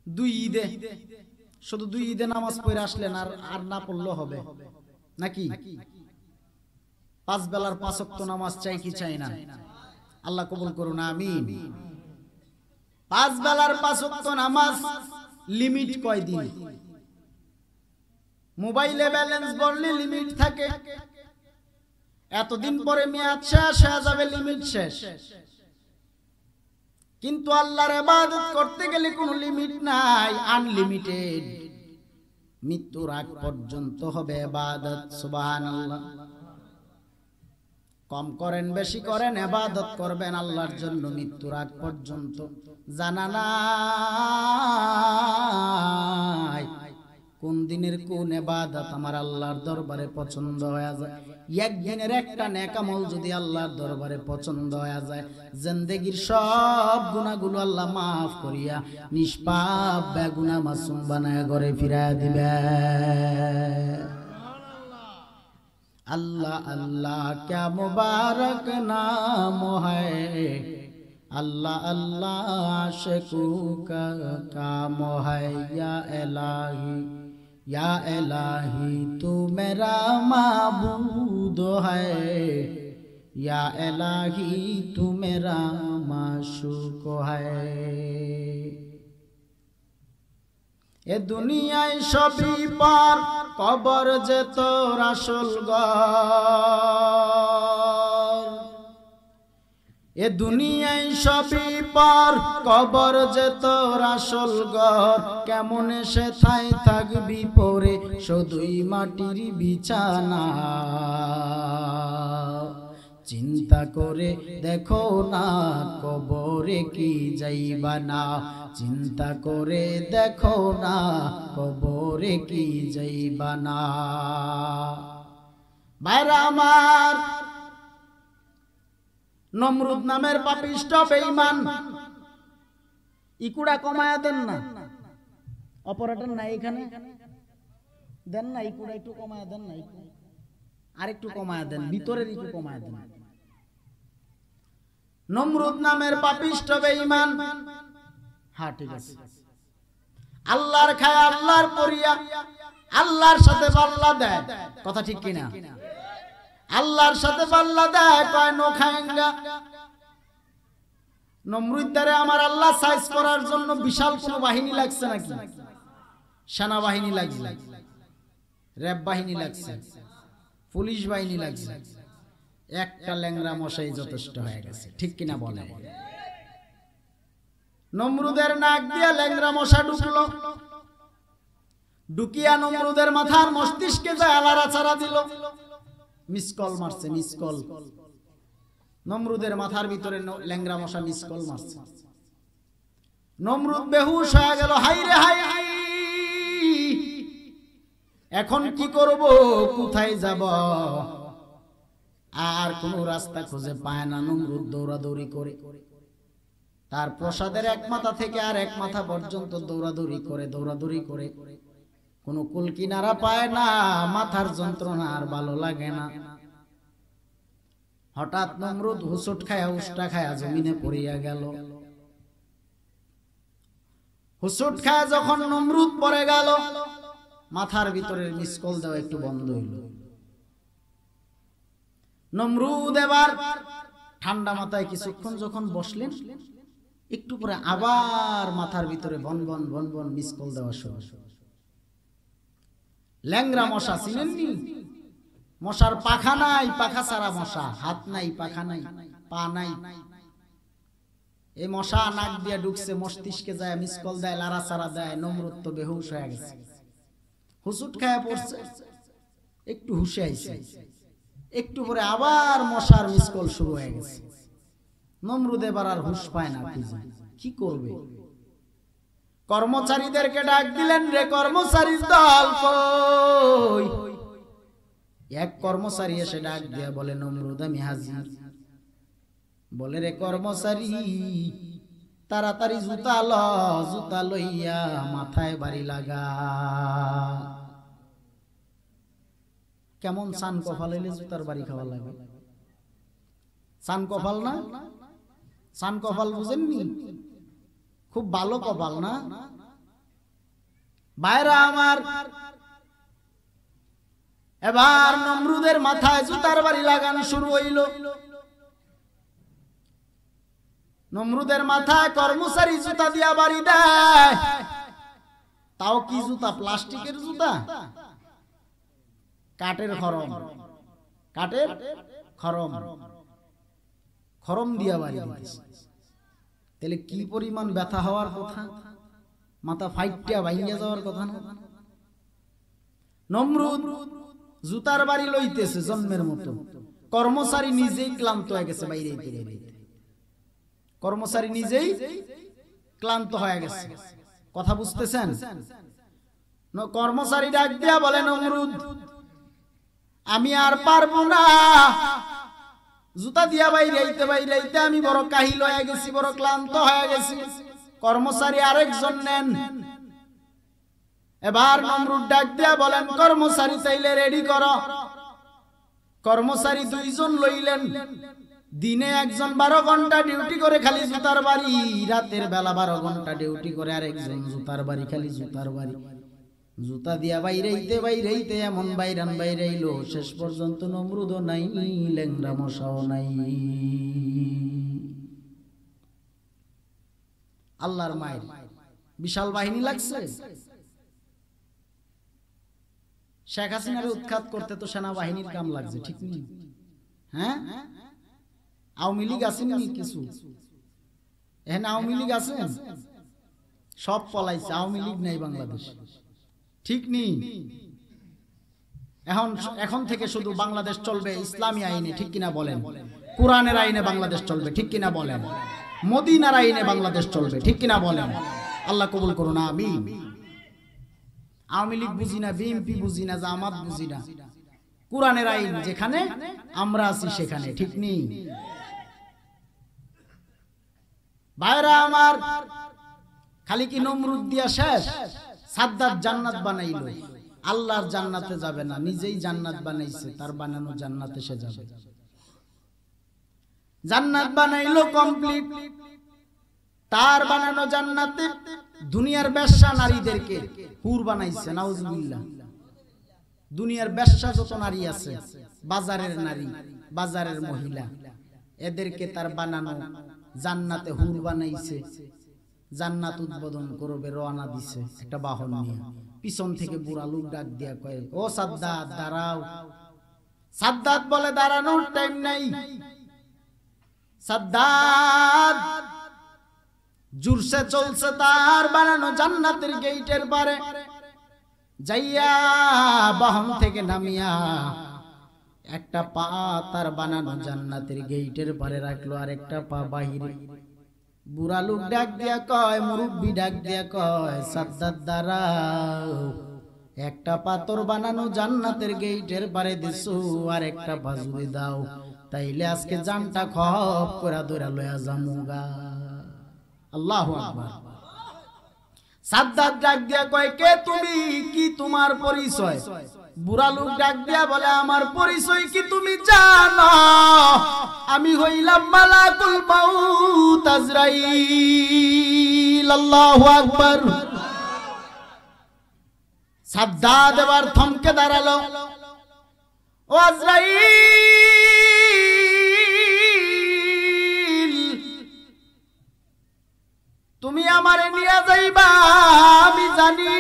2 ঈদে, শুধু 2 ঈদে নামাজ পড়ে আসলেন, আর না পড়লেও হবে নাকি? 5 বেলার 5 ওয়াক্ত নামাজ চাই কি চাই না? আল্লাহ কবুল করুন, আমিন। 5 বেলার 5 ওয়াক্ত নামাজ লিমিট কয়দিন? মোবাইলে ব্যালেন্স ভরলে লিমিট থাকে, এতদিন পরে মেয়াদ শেষ হয়ে যাবে, লিমিট শেষ। কিন্তু আল্লাহর ইবাদত করতে গেলে কোনো লিমিট নাই, আনলিমিটেড। মৃত্যুর আগ পর্যন্ত হবে ইবাদত। সুবহানাল্লাহ। কম করেন বেশি করেন, ইবাদত করবেন আল্লাহর জন্য মৃত্যুর আগ পর্যন্ত। জানা নাই কোন দিনের কোন ইবাদত আমার আল্লাহর দরবারে পছন্দ হয়ে যায়। একদিনের একটা নেক আমল যদি আল্লাহর দরবারে পছন্দ হয়ে যায়, জিন্দেগীর সব গুনাহগুলো আল্লাহ মাফ করিয়া নিষ্পাপ বেগুনাহ মাসুম বানায় ঘরে ফিরায় দিবে। अल्लाह अल्लाह क्या मुबारक नाम है, अल्लाह अल्लाह आशिकों का काम है। या इलाही तू मेरा माबूद है, या इलाही तू मेरा माशूक है। এ দুনিয়ায় সবই পার, কবর যে তোর আসল ঘর। এ দুনিয়ায় সবই পার, কবর যে তোর আসল ঘর। কেমন সে ঠাই থাকবি পরে শুধুই মাটির বিছানা। চিন্তা করে দেখো না কবরে কি যাইবা না, চিন্তা করে দেখো না কবরে কি যাইবা না। ভাইরা আমার, নমরুদ নামের পাপিষ্ঠ বেঈমান, ইকুড়া কমায়া দেন না। অপারেটর না এখানে দেন না, ইকুড়া একটু কমায়া দেন না, আর একটু কমায়া দেন, ভিতরের একটু কমায়া দেন। নমরুদ নামের পাপিষ্ঠ বেঈমান, হ্যাঁ ঠিক আছে, আল্লাহর খায় আল্লাহর পরিয়া আল্লাহর সাথে পাল্লা দেয়, কথা ঠিক কিনা? আল্লাহর সাথে পাল্লা দেয়, কয় নো খায়েঙ্গা। নমরুদ্দারে আমার আল্লাহ সাইজ করার জন্য বিশাল কোন বাহিনী লাগছে নাকি? সেনাবাহিনী লাগছে, র্যাব বাহিনী লাগছে, পুলিশ বাহিনী লাগছে, একটা ল্যাংড়া মশাই যথেষ্ট হয়ে গেছে, ঠিক কিনা বলে? নমরুদের নাক দিয়া ল্যাংড়া মশা ঢুকলো, ঢুকিয়া নমরুদের মাথার মস্তিষ্কে যায় আলাড়াচাড়া দিল, মিসকল মারছে, মিসকল। নমরুদের মাথার ভিতরে ল্যাংড়া মশা মিসকল মারছে। নমরুদ বেহুশ হয়ে গেল। হাই রে হাই, এখন কি করব, কোথায় যাব? আর কোন রাস্তা খুঁজে পায় না। নমরুদ দৌড়াদৌড়ি করে তার প্রসাদের এক মাথা থেকে আর এক মাথা পর্যন্ত দৌড়াদৌড়ি করে কোন কুল কিনারা পায় না। মাথার যন্ত্রণা আর ভালো লাগে না। হঠাৎ নমরুদ হুসুট খায়া উষ্টা খায়া জমিনে পড়িয়া গেল। হুসুট খায়া যখন নমরুদ পড়ে গেল, মাথার ভিতরের মিসকল দেওয়া একটু বন্ধ হইল। নমরুদ এবার ঠান্ডা মাথায় কিছুক্ষণ যখন বসলেন, একটু পরে আবার মাথার ভিতরে বনবন বনবন মিসকল দেওয়া শুরু। ল্যাংড়া মশা চিনেননি? মশার পাখা নাই, পাখা ছাড়া মশা, হাত নাই, পাখা নাই, পা নাই। এই মশা নাক দিয়ে ঢুকছে, মস্তিষ্কে যায়, মিসকল দেয়, লাড়াচাড়া দেয়। নমরুদ তো বেহুশ হয়ে গেছে, হুসুট খায়া পড়ছে, একটু হুশে আইছে। একটু পরে আবার মশার মিসকল শুরু হয়ে গেছে। নমরুদ এবার আর হুশ পায় না, কি করবে? কর্মচারীদেরকে ডাক দিলেন, রে কর্মচারীর দল কই? এক কর্মচারী এসে ডাক দিয়া বলে, নমরুদ আমি হাজির। বলে, রে কর্মচারী তাড়াতাড়ি জুতা লইয়া মাথায় বাড়ি লাগা। কেমন সান কফাল হইলে জুতার বাড়ি খাওয়া লাগে? সান কফাল না, সান কফাল বুঝেননি? খুব ভালো কপাল না ভাইরা আমার। এবার নমরুদের মাথায় জুতার বাড়ি লাগানো শুরু হইল। নমরুদের মাথায় কর্মচারী জুতা দিয়া বাড়ি দেয়। তাও কি জুতা? প্লাস্টিকের জুতা, কাঠের খরম, কাঠের খরম, খরম দিয়া বাড়ি দিয়েছে। তাহলে কি পরিমাণ ব্যথা হওয়ার কথা, মাথা ফাইটটা ভাইয়া যাওয়ার কথা না? নমরুদ জুতার বাড়ি লইতেছে জন্মের মতো। কর্মচারী নিজেই ক্লান্ত হয়ে গেছে বাইরে বাইরে, কর্মচারী নিজেই ক্লান্ত হয়ে গেছে। কথা বুঝতেছেন? কর্মচারী ডাক দিয়া বলে, নমরুদ আমি আর পারবো না, জুতা দিয়া বাইরাইতে বাইরাইতে আমি বড় কাহিল হয়ে গেছি, বড় ক্লান্ত হয়ে গেছি। কর্মচারী আরেকজন নেন। এবার নমরুদ ডাক দিয়া বলেন, কর্মচারী চাইলে রেডি করো। কর্মচারী দুইজন লইলেন। দিনে একজন 12 ঘন্টা ডিউটি করে খালি জুতার বাড়ি, রাতের বেলা 12 ঘন্টা ডিউটি করে আরেকজন জুতার বাড়ি, খালি জুতার বাড়ি। জুতা দিয়া বাইরাইতে বাইরাইতে এমন বাইরান বাইরাইলো, শেষ পর্যন্ত নমরুদও নাই, লেংরা মশাও নাই। আল্লাহর মায়ের বিশাল বাহিনী লাগছে। শেখ হাসিনার উৎখাত করতে তো সেনাবাহিনীর কাম লাগছে, ঠিক নেই? হ্যাঁ, আওয়ামী লীগ আসেনি কিছু, এখানে আওয়ামী লীগ আছেন, সব পলাইছে, আওয়ামী লীগ নাই বাংলাদেশ, ঠিক নেই? এখন থেকে শুধু বাংলাদেশ চলবে ইসলামী আইনে, ঠিক কিনা বলেন? কোরআনের আইনে বাংলাদেশ চলবে, ঠিক কিনা বলেন? মদিনার আইনে বাংলাদেশ চলবে, ঠিক কিনা বলেন? আল্লাহ কবুল করুন, আমিন। আওয়ামী লীগ বুঝি না, বিএনপি বুঝি না, জামাত বুঝি না, কোরআনের আইন যেখানে আমরা আছি সেখানে, ঠিক নেই? ভাইরা আমার, খালি কি নমরুদ দিয়া শেষ? সাদ্দাত জান্নাত বানাইলো, আল্লাহর জান্নাতে যাবে না, নিজেই জান্নাত বানাইছে, তার বানানো জান্নাতে সে যাবে। জান্নাত বানাইলো কমপ্লিট, তার বানানো জান্নাতে দুনিয়ার বেশ্যা নারীদেরকে হুর বানাইছে, নাউজুবিল্লাহ। দুনিয়ার বেশ্যা যত নারী আছে, বাজারের নারী, বাজারের মহিলা, এদেরকে তার বানানো জান্নাতে হুর বানাইছে। জান্নাত উদ্বোধন করবে, রওনা দিছে একটা বাহন নিয়ে। পিছন থেকে বুড়া লোক ডাক দিয়া কয়, ও সাদ্দাত দাঁড়াও। সাদ্দাত বলে, দাঁড়ানোর টাইম নাই। সাদ্দাত জোরসে চলছে তার বানানো জান্নাতের গেটের পারে, যাইয়া বাহন থেকে নামিয়া একটা পা তার বানানো জান্নাতের গেটের পারে রাখলো, আর একটা পা বাহিরে। বুড়া লোক ডাক দিয়া কয়, মুরব্বি ডাক দিয়া কয়, সাদ্দাত দাঁড়াও, একটা পাথর বানানো জান্নাতের গেটের পারে দিছো, আর একটা পা জুড়ে দাও, তাইলে আজকে জানটা খপ করে ধরে লয়া যামুগা। আল্লাহু আকবার। সাদ্দাত ডাক দিয়া কয়, কে তুমি, কি তোমার পরিচয়? বুড়া লোক ডাক দিয়া বলে, আমার পরিচয় কি তুমি জানো? আমি হইলাম মালাকুল মাউত আজরাইল। আল্লাহু আকবার। সাদ্দাত এবার থমকে দাঁড়ালো। ও আজরাইল, তুমি আমারে নিয়ে যাইবা আমি জানি,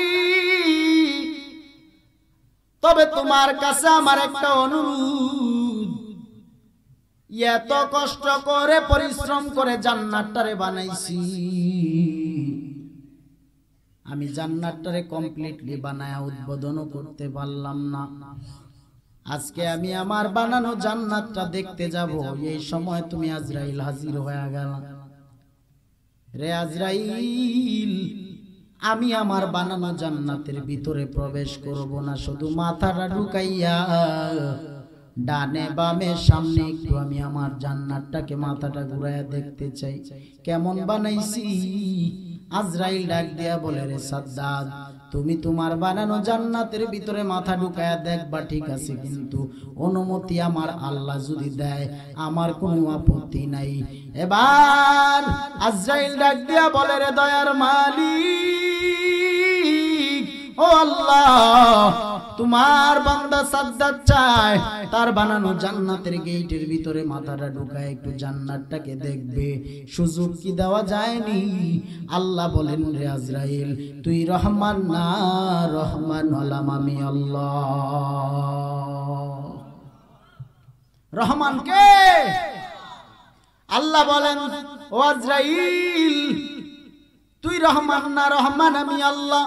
তবে তোমার কাছে আমার একটা অনুরোধ, এত কষ্ট করে পরিশ্রম করে জান্নাতটারে বানাইছি, আমি জান্নাতটারে কমপ্লিটলি বানায়া উদ্বোধনও করতে পারলাম না। আজকে আমি আমার বানানো জান্নাতটা দেখতে যাব, এই সময় তুমি আজরাইল হাজির হয়ে গেল। রে আজরাইল, আমি আমার বানানো জান্নাতের ভিতরে প্রবেশ করব না, শুধু মাথাটা ঢুকাইয়া ডানে বামে সামনে একটু আমি আমার জান্নাতটাকে মাথাটা ঘুরাইয়া দেখতে চাই কেমন বানাইছি। আজরাইল ডাক দিয়া বলে, রে সাদ্দাত, তুমি তোমার বানানো জান্নাতের ভিতরে মাথা ঢুকায়া দেখবা, ঠিক আছে, কিন্তু অনুমতি আমার আল্লাহ যদি দেয় আমার কোনো আপত্তি নাই। এবার আজরাইল ডাক দিয়া বলে, রে দয়ার মালিক, ও আল্লাহ, তোমার বান্দা সাজ্জাদ চায় তার বানানো জান্নাতের গেটের ভিতরে মাথাটা ঢুকায় একটু জান্নাতটাকে দেখবে, সুযোগ কি দেওয়া যায়নি? আল্লাহ বলেন, রে আজরাইল, তুই রহমান না, রহমান হলাম আমি আল্লাহ। রহমান কে? আল্লাহ বলেন, ও আজরাইল, তুই রহমান না, রহমান আমি আল্লাহ।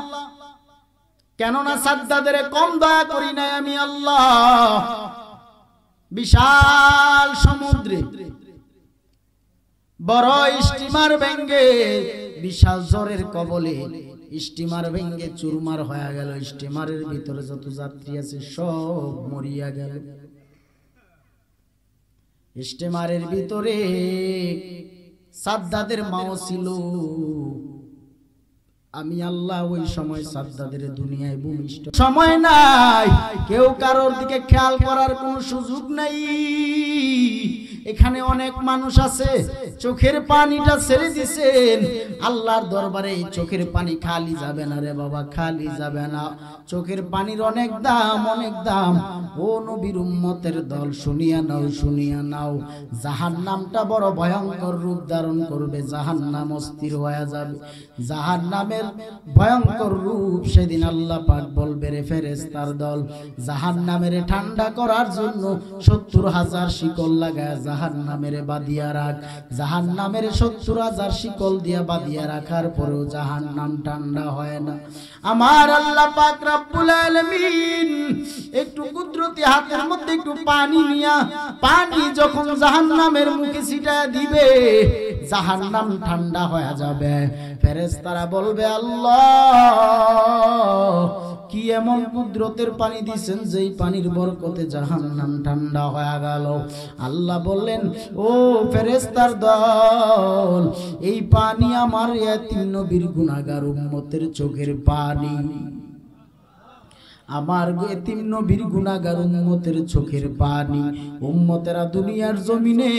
কেননা সাজ্জাদের কম দয়া করি নাই আমি আল্লাহ। বিশাল সমুদ্রে বড় স্টিমার ভেঙ্গে, বিশাল জ্বরের কবলে স্টিমার ভেঙ্গে চুরমার হয়ে গেল, স্টিমারের ভিতরে যত যাত্রী আছে সব মরিয়া গেল। স্টিমারের ভিতরে সাজ্জাদের মাও ছিল। আমি আল্লাহ ওই সময় সাজ্জাদের দুনিয়ায় ভূমিষ্ঠ, সময় নাই, কেউ কারোর দিকে খেয়াল করার কোনো সুযোগ নাই। এখানে অনেক মানুষ আছে, চোখের পানিটা ছেড়ে দিছেন আল্লাহর দরবারে। এই চোখের পানি খালি যাবে না রে বাবা, খালি যাবে না। চোখের পানির অনেক দাম, অনেক দাম। ও নবীর উম্মতের দল, শুনিয়া নাও, শুনিয়া নাও। জাহান্নামটা বড় ভয়ঙ্কর রূপ ধারণ করবে, জাহান্নাম অস্থির হয়ে যাবে। জাহান্নামের ভয়ঙ্কর রূপ সেদিন আল্লাহ পাক বলবে, রে ফেরেশতার দল, জাহান্নামের ঠান্ডা করার জন্য ৭০,০০০ শিকল লাগায় জাহান্নামের বাঁধিয়া রাখ। জাহান্নামের ৭০,০০০ শিকল দিয়া বাঁধিয়া রাখার পরেও জাহান্নাম ঠান্ডা হয় না। আমার আল্লাহ পাক রব্বুল আলামিন একটু কুদরতি হাতের মধ্যে একটু পানি নিয়া, পানি যখন জাহান্নামের মুখে ছিটায় দিবে, জাহান্নাম ঠান্ডা হয়ে যাবে। ফেরেশতারা বলবে, আল্লাহ, কি এমন কুদরতের পানি দিছেন যেই পানির বরকতে জাহান্নাম ঠান্ডা হয়ে গেল? আল্লাহ বললেন, ও ফেরেশতার দল, এই পানি আমার ইয়াতীম নবীর গুনাহগার উম্মতের চোখের পানি। আমার এতিম নবীর গুনাহগার উম্মতের চোখের পানি। উম্মতেরা দুনিয়ার জমিনে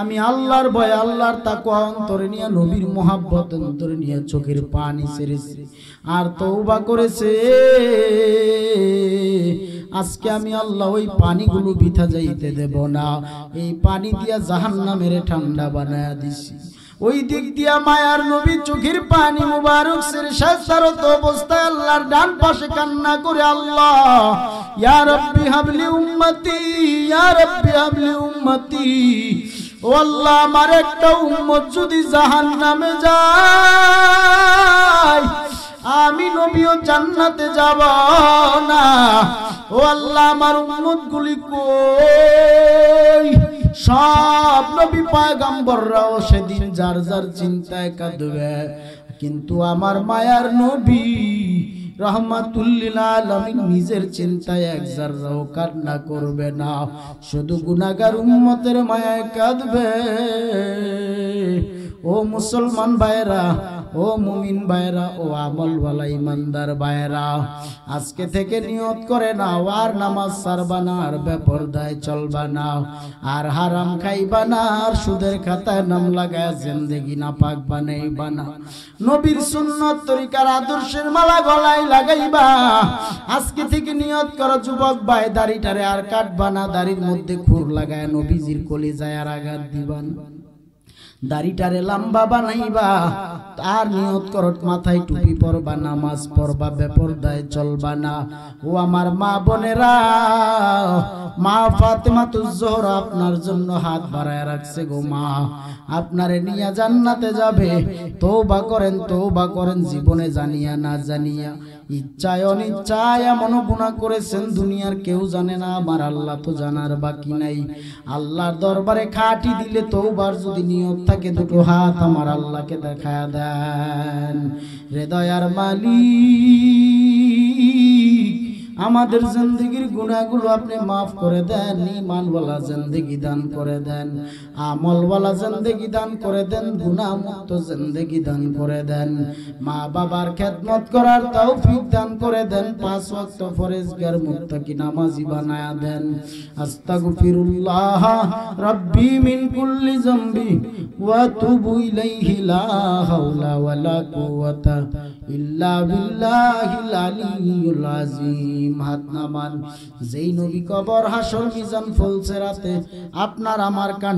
আমি আল্লাহর ভয়, আল্লাহর তাকওয়া অন্তরে নিয়ে, নবীর মোহাব্বত অন্তরে নিয়ে চোখের পানি ছেড়েছে আর তওবা করেছে। আজকে আমি আল্লাহ ওই পানিগুলো বৃথা যাইতে দেব না। এই পানি দিয়া জাহান্নামের ঠান্ডা বানায়া দিছি। ওই দিক দিয়া মায়ার নবী চোখের পানি মুবারক ছেড়ে সাজদারত অবস্থায় আল্লাহর ডান পাশে কান্না করে, আল্লাহ, ইয়া রাব্বি হাবলি উম্মতি, ইয়া রাব্বি হাবলি উম্মতি। ও আল্লাহ, আমার একটা উম্মত যদি জাহান্নামে যায়, আমি নবীও জান্নাতে যাব না। ও আল্লাহ, আমার উম্মত গুলি কই? সব নবী পয়গম্বররাও সেদিন যার যার চিন্তায় কাঁদবে, কিন্তু আমার মায়ার নবী রহমাতুল লিল আলামিন নিজের চিন্তায় এক যারাও কান্না করবে না, শুধু গুনাহগার উম্মতের মায়ায় কাঁদবে। ও মুসলমান ভাইরা, ও মুমিন ভাইরা, ও আমলওয়ালা ইমানদার ভাইরা, আজকে থেকে নিয়ত করে নাও, আর নামাজ ছাড়বা না, আর বেপরদায় চলবা না, আর হারাম খাইবা না, আর সুদের খাতায় নাম লাগায় জিন্দেগি নাপাক বানাইবা না। নবীর সুন্নত তরিকার আদর্শের মালা গলায় লাগাইবা। আজকে থেকে নিয়ত করো যুবক ভাই, দাড়িটারে আর কাটবা না, দাড়ির মধ্যে খুর লাগায় নবীজির কলিজায় আর আঘাত দিবা না। দাড়িটারে লম্বা বানাইবা, আর নিয়ত করো মাথায় টুপি পরবা, নামাজ পড়বা, বেপরদায় চলবা না। ও আমার মা বোনেরা, মা ফাতেমাতুজ জোহরা আপনার জন্য হাত বাড়ায় রাখছে গো মা, আপনারে নিয়ে জান্নাতে যাবে। তওবা করেন, তওবা করেন, জীবনে জানিয়া না জানিয়া, ইচ্ছায় অনিচ্ছায় এমন গুনাহ করেছেন দুনিয়ার কেউ জানে না, আমার আল্লাহ তো জানার বাকি নাই। আল্লাহর দরবারে খাটি দিলে তওবার যদি নিয়ত থাকে, দুটো হাত আমার আল্লাহকে দেখায়া দেন। হৃদয়ার মালিক, আমাদের জিন্দেগির গুনাহগুলো আপনি মাফ করে দেন, ঈমানওয়ালা জিন্দেগি দান করে দেন, আমলওয়ালা জিন্দেগি দান করে দেন, গুনাহ মুক্ত জিন্দেগি দান করে দেন, মা বাবার খেদমত করার তৌফিক দান করে দেন, 5 ওয়াক্ত ফরজগার মুত্তাকি নামাজি বানায়া দেন। আস্তাগফিরুল্লাহ রাব্বি মিন কুল্লি যামবি ওয়া তুবু ইলাইহি লা হাওলা ওয়ালা কুওয়াতা ইল্লা বিল্লাহিল আলিয়্যিল আযীম। হাত নামান। যেই নবী কবর হাসর মিজান ফুলসেরাতে আপনার আমার কান